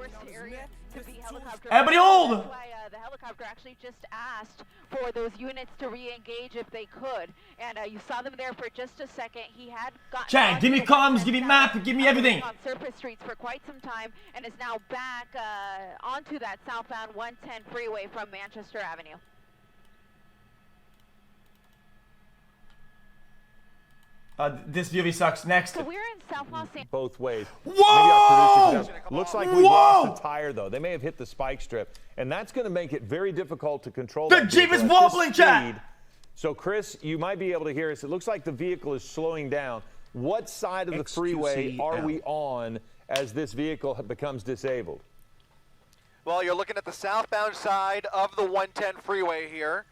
worst area to be helicopter. Everybody hold! That's why the helicopter actually just asked for those units to re-engage if they could. And you saw them there for just a second. He had gotten Chat, give me comms, give me map, give me everything. On surface streets for quite some time and is now back onto that southbound 110 freeway from Manchester Avenue. This UV sucks. Next. So we're in South Los Angeles. Both ways. Whoa! Looks like we lost a tire, though. They may have hit the spike strip, and that's going to make it very difficult to control. The Jeep is wobbling, chat. So, Chris, you might be able to hear us. It looks like the vehicle is slowing down. What side of the freeway are we on as this vehicle becomes disabled? Well, you're looking at the southbound side of the 110 freeway here.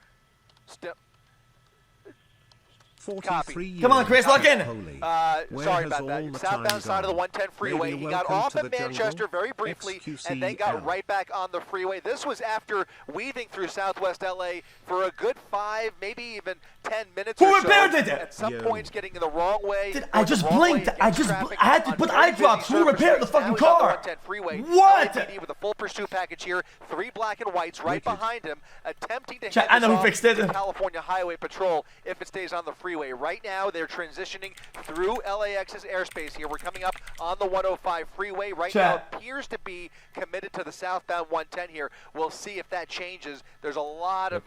Copy. Come on, Chris, lock in. Sorry about that. Southbound side of the 110 freeway. He got off at Manchester very briefly and then got right back on the freeway. This was after weaving through Southwest LA for a good 5, maybe even 10 minutes or so. Who repaired it? At some points getting in the wrong way. I just blinked. I had to put eye drops. Who repaired the fucking car? What? LAPD with a full pursuit package here. 3 black and whites right behind him, attempting to Chat, head I know who off fixed it. to California Highway Patrol if it stays on the freeway. Right now, they're transitioning through LAX's airspace here. We're coming up on the 105 freeway. Right now, it appears to be committed to the southbound 110 here. We'll see if that changes. There's a lot of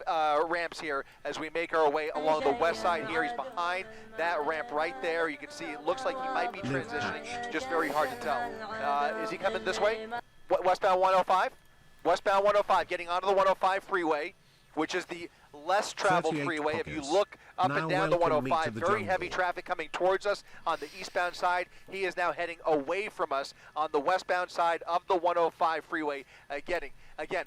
ramps here as we make our way along the west side here. He's behind that ramp right there. You can see it looks like he might be transitioning. Just very hard to tell. Is he coming this way? Westbound 105? Westbound 105, getting onto the 105 freeway, which is the less traveled freeway. If you look up and down the 105, very heavy traffic coming towards us on the eastbound side. He is now heading away from us on the westbound side of the 105 freeway, again,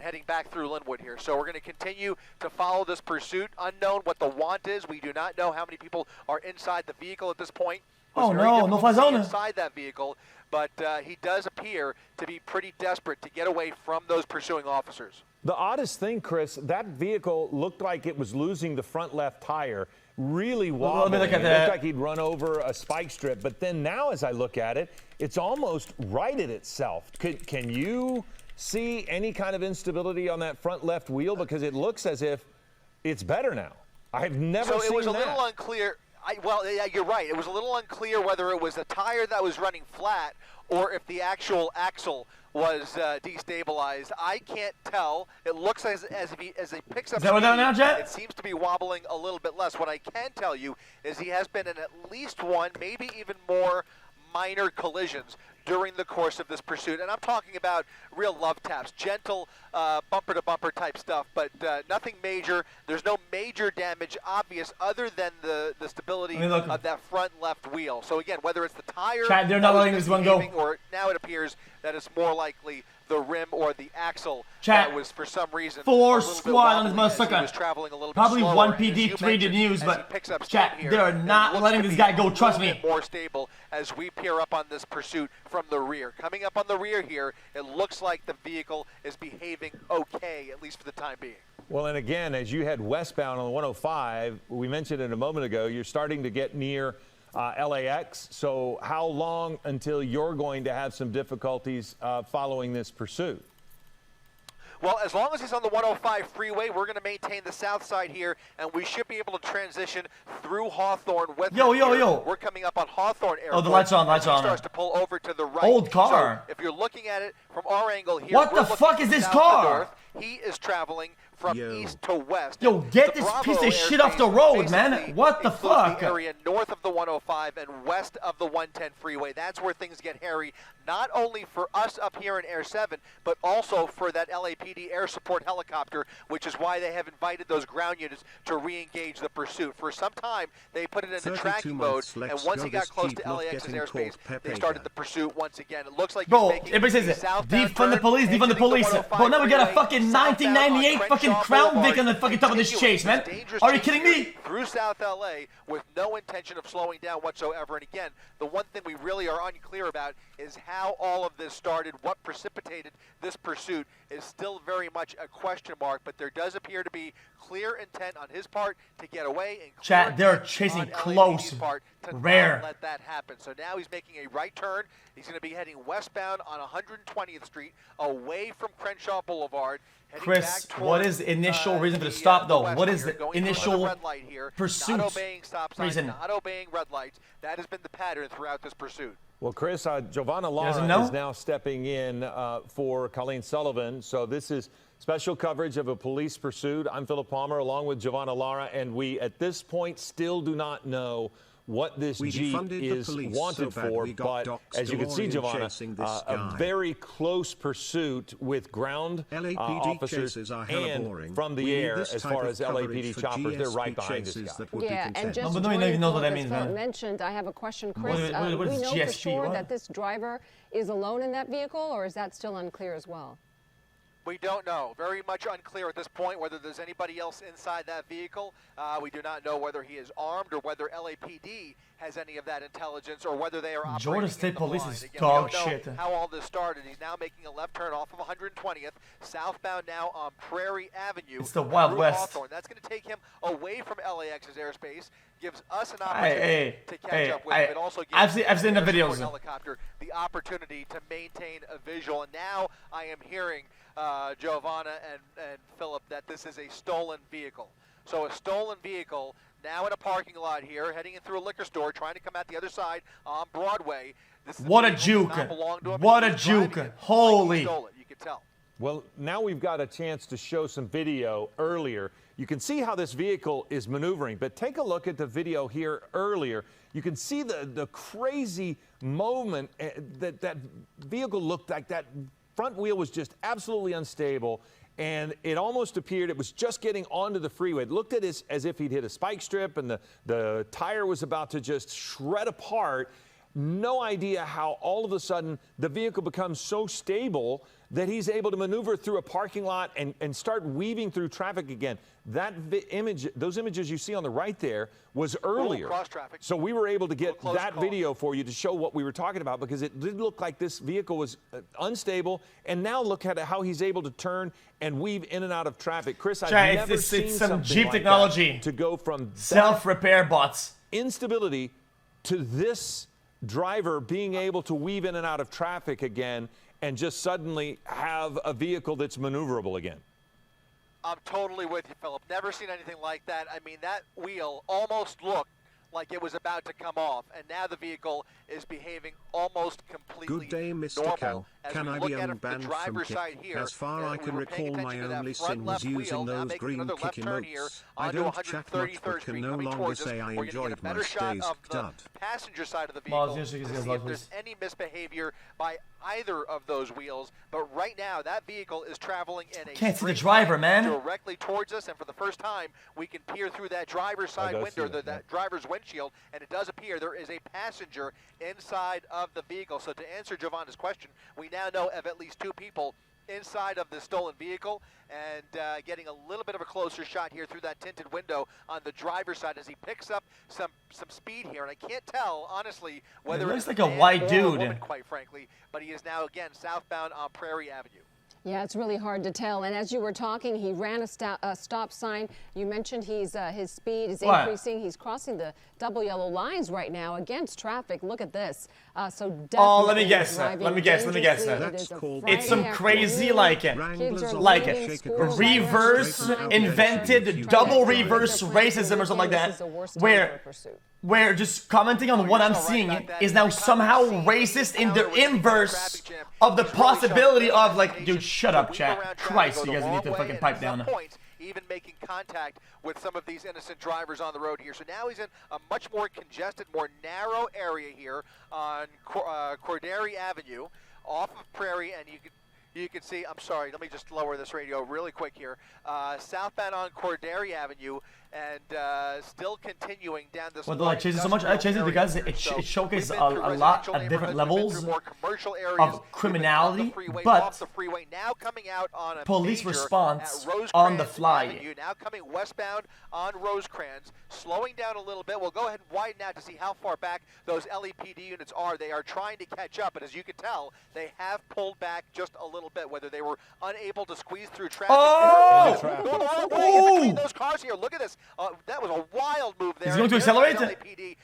heading back through Linwood here. So we're going to continue to follow this pursuit. Unknown what the want is. We do not know how many people are inside the vehicle at this point. Oh no, no fly zone. Inside that vehicle, but he does appear to be pretty desperate to get away from those pursuing officers. The oddest thing, Chris, that vehicle looked like it was losing the front left tire, really wobbling. It looked like he'd run over a spike strip, but then now as I look at it, it's almost righted itself. Can you see any kind of instability on that front left wheel? Because it looks as if it's better now. I've never seen that. So it was a little unclear. Well, yeah, you're right. It was a little unclear whether it was a tire that was running flat or if the actual axle was destabilized. I can't tell. It looks as he picks up speed, now, Jet? it seems to be wobbling a little bit less. What I can tell you is he has been in at least one, maybe even more minor collisions during the course of this pursuit. And I'm talking about real love taps, gentle bumper-to-bumper type stuff, but nothing major. There's no major damage obvious other than the stability of that front left wheel. So again, whether it's the tire Chad, they're not letting this one go, or now it appears that it's more likely the rim or the axle Chat, that was for some reason 4 squad on this motherfucker. Probably 1 PD, 3 did news, but chat, they're not letting this guy go, trust me. More stable as we peer up on this pursuit from the rear. Coming up on the rear here, it looks like the vehicle is behaving okay, at least for the time being. Well, and again, as you head westbound on the 105, we mentioned it a moment ago, you're starting to get near LAX. So how long until you're going to have some difficulties following this pursuit? Well, as long as he's on the 105 freeway, we're going to maintain the south side here, and we should be able to transition through Hawthorne with Yo. We're coming up on Hawthorne Airport. Oh, the lights on. He starts to pull over to the right. Old car. So if you're looking at it from our angle here, what the fuck is this car? He is traveling from east to west. Yo, get this piece of shit off the road, man. What the fuck? The area north of the 105 and west of the 110 freeway. That's where things get hairy, not only for us up here in Air 7, but also for that LAPD air support helicopter, which is why they have invited those ground units to re-engage the pursuit. For some time, they put it into tracking mode, and once he got close to LAX's airspace, they started the pursuit once again. It looks like bro, everybody says it. Defund the police, defund the police. But now we got a fucking 1998 fucking fucking Crown Vic on the fucking top of this chase, man. Are you kidding me? Through South LA with no intention of slowing down whatsoever. And again, the one thing we really are unclear about is how all of this started, what precipitated this pursuit is still very much a question mark, but there does appear to be clear intent on his part to get away. And chat, they're chasing close. Rare. Let that happen. So now he's making a right turn. He's going to be heading westbound on 120th Street, away from Crenshaw Boulevard. Chris, what is the initial reason for the stop, though? What is the initial pursuit not obeying stop signs, reason? not obeying red lights. That has been the pattern throughout this pursuit. Well, Chris, Giovanna Lara is now stepping in for Colleen Sullivan. So this is special coverage of a police pursuit. I'm Philip Palmer, along with Giovanna Lara, and we, at this point, still do not know what this Jeep is wanted for, but as you can see, Giovanna, a very close pursuit with ground officers and from the air as far as LAPD choppers. They're right behind this guy. Yeah, and just to join even know what that means, man. Mentioned, I have a question, Chris. We know for sure that this driver is alone in that vehicle, or is that still unclear as well? We don't know. Very much unclear at this point whether there's anybody else inside that vehicle. We do not know whether he is armed or whether LAPD has any of that intelligence or whether they are operating Georgia State Police blind. is Again, dog we don't know shit. how all this started. He's now making a left turn off of 120th, southbound now on Prairie Avenue. It's the Wild West. Hawthorne. That's going to take him away from LAX's airspace. Gives us an opportunity to catch up with him. It also gives I've seen the videos. Helicopter the opportunity to maintain a visual. And now I am hearing Giovanna and Philip that this is a stolen vehicle. So a stolen vehicle now in a parking lot here, heading in through a liquor store, trying to come out the other side on Broadway. This is what a juke! What a juke! Holy! Like you could tell. Well, now we've got a chance to show some video earlier. You can see how this vehicle is maneuvering, but take a look at the video here earlier. You can see the crazy moment that vehicle looked like. That front wheel was just absolutely unstable, and it almost appeared it was just getting onto the freeway. It looked at it as if he'd hit a spike strip, and the tire was about to just shred apart. No idea how all of a sudden the vehicle becomes so stable that he's able to maneuver through a parking lot and start weaving through traffic again. That those images you see on the right there was earlier. So we were able to get that video for you to show what we were talking about, because it did look like this vehicle was unstable. And now look at how he's able to turn and weave in and out of traffic. Chris, I've never seen some Jeep like technology to go from self-repair bots instability to this driver being able to weave in and out of traffic again and just suddenly have a vehicle that's maneuverable again. I'm totally with you, Philip. Never seen anything like that. I mean, that wheel almost looked like it was about to come off, and now the vehicle is behaving almost completely Good day, Mr. normal. Cow. Can I be unbanned from kick? As far I can recall, my only sin was using those green kick emotes. I don't chat much, but can no longer say I enjoyed my stays. Dud. Passenger side of the vehicle to see if there's any misbehavior by either of those wheels, but right now that vehicle is traveling in a can't see the driver, man, directly towards us, and for the first time we can peer through that driver's side window, that driver's windshield, and it does appear there is a passenger inside of the vehicle. So to answer Giovanna's question, we now know of at least two people inside of the stolen vehicle, and getting a little bit of a closer shot here through that tinted window on the driver's side as he picks up some speed here. And I can't tell, honestly, whether it's like a white dude, a woman, quite frankly, but he is now again southbound on Prairie Avenue. Yeah, it's really hard to tell. And as you were talking, he ran a stop sign. You mentioned his speed is increasing. He's crossing the double yellow lines right now against traffic. Look at this. So definitely let me guess. Let me guess. It's some crazy reverse invented double reverse racism or something like that, where just commenting on what I'm seeing is now somehow racist in the inverse of the possibility of, like, dude, shut up, chat. Christ, you guys need to fucking pipe down. Even making contact with some of these innocent drivers on the road here. So now he's in a much more congested, more narrow area here on Corderi Avenue off of Prairie, and you can see, I'm sorry, let me just lower this radio really quick here. Southbound on Corderi Avenue, and still continuing down this. Well, do I chase it so much? I chase it because it showcases a lot of different levels of criminality, but now coming out on a police response on the fly. Avenue, now coming westbound on Rosecrans, slowing down a little bit. We'll go ahead and widen out to see how far back those LAPD units are. They are trying to catch up, but as you can tell, they have pulled back just a little bit, whether they were unable to squeeze through traffic. Between those cars here. Look at this. That was a wild move there. He's going to accelerate.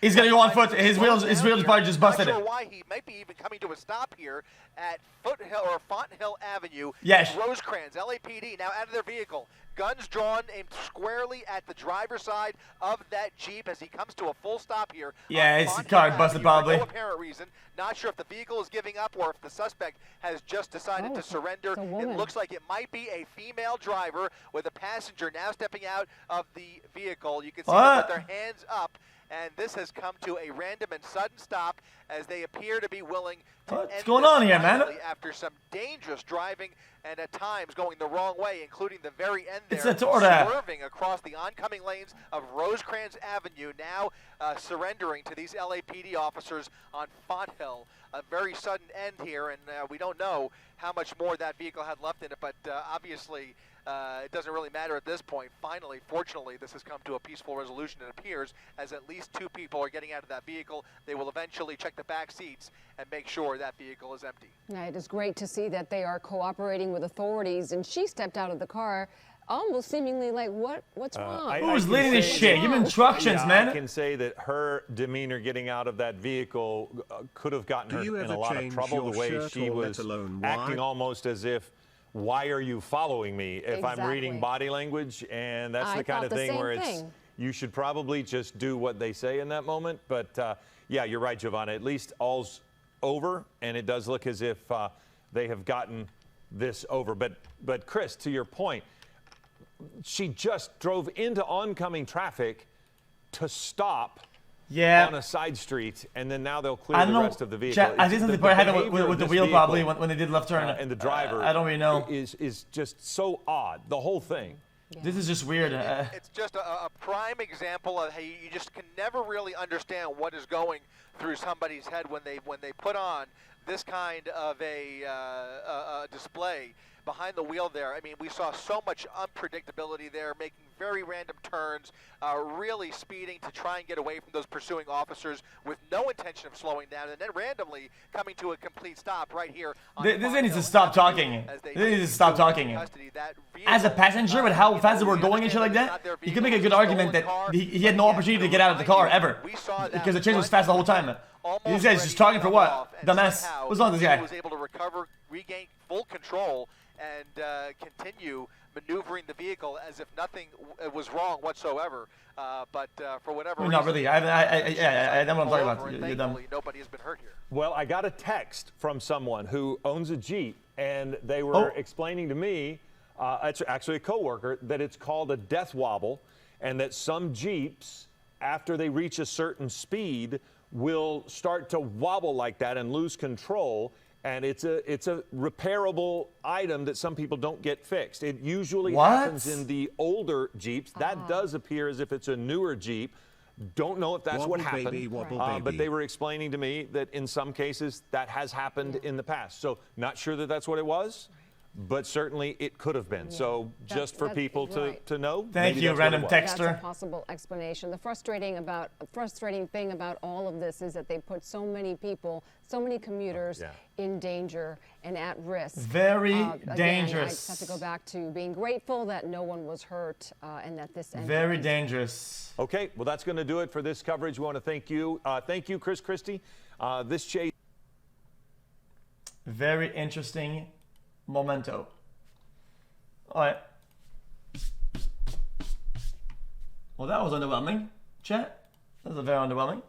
He's going to go on foot. His wheels probably just busted. Not sure why he might be even coming to a stop here at Foothill or Fonthill Avenue. Yes. Rosecrans, LAPD now out of their vehicle. Guns drawn, aimed squarely at the driver's side of that Jeep as he comes to a full stop here. Yeah, his car busted probably. For no apparent reason. Not sure if the vehicle is giving up or if the suspect has just decided to surrender. It looks like it might be a female driver with a passenger now stepping out of the vehicle. You can see them with their hands up. And this has come to a random and sudden stop as they appear to be willing to What's going on here, man? After some dangerous driving and at times going the wrong way, including the very end there, swerving across the oncoming lanes of Rosecrans Avenue, now surrendering to these LAPD officers on Fonthill. A very sudden end here, and we don't know how much more that vehicle had left in it, but obviously it doesn't really matter at this point. Finally, fortunately, this has come to a peaceful resolution, it appears, as at least 2 people are getting out of that vehicle. They will eventually check the back seats and make sure that vehicle is empty. Yeah, it is great to see that they are cooperating with authorities, and she stepped out of the car almost seemingly like, what's wrong? Who's leading this shit? Give instructions, man. I can say that her demeanor getting out of that vehicle could have gotten her in a lot of trouble, the way she was acting almost as if, why are you following me if I'm reading body language? And that's the kind of thing where you should probably just do what they say in that moment. But yeah, you're right, Giovanna. At least all's over, and it does look as if they have gotten this over. But Chris, to your point, she just drove into oncoming traffic to stop on a side street, and then now they'll clear the rest of the vehicle. I think something probably happened with the wheel probably when they did left turn. And the driver, I don't really know. Is just so odd, the whole thing. Yeah. This is just weird. It's just a prime example of how you just can never really understand what is going through somebody's head when they put on this kind of a display behind the wheel there. I mean, we saw so much unpredictability there, making very random turns, really speeding to try and get away from those pursuing officers with no intention of slowing down, and then randomly coming to a complete stop right here. This needs to stop talking. This needs to stop talking. As a passenger, with how fast they were going and shit like that, you can make a good argument that he had no opportunity to get out of the car ever, because the chase was fast the whole time. These guys just talking for what? Dumbass. What's wrong with this guy? He was able to recover, regain full control, and continue maneuvering the vehicle as if nothing was wrong whatsoever. But for whatever reason, not really. I know what I'm talking about. You're dumb. Nobody has been hurt here. Well, I got a text from someone who owns a Jeep, and they were explaining to me, it's actually a coworker, that it's called a death wobble, and that some Jeeps, after they reach a certain speed, will start to wobble like that and lose control. And it's a repairable item that some people don't get fixed. It usually happens in the older Jeeps. That does appear as if it's a newer Jeep. Don't know if that's what happened. But they were explaining to me that in some cases that has happened in the past. So not sure that that's what it was, but certainly it could have been. So just for people to know. Thank you, random texter. That's a possible explanation. The frustrating thing about all of this is that they put so many people, so many commuters in danger and at risk. Very dangerous. Again, I just have to go back to being grateful that no one was hurt and that this ended. Very dangerous. Okay, well, that's going to do it for this coverage. We want to thank you. Thank you, Chris Christie. This chase. Very interesting memento. All right. Well, that was underwhelming, chat. That was very underwhelming.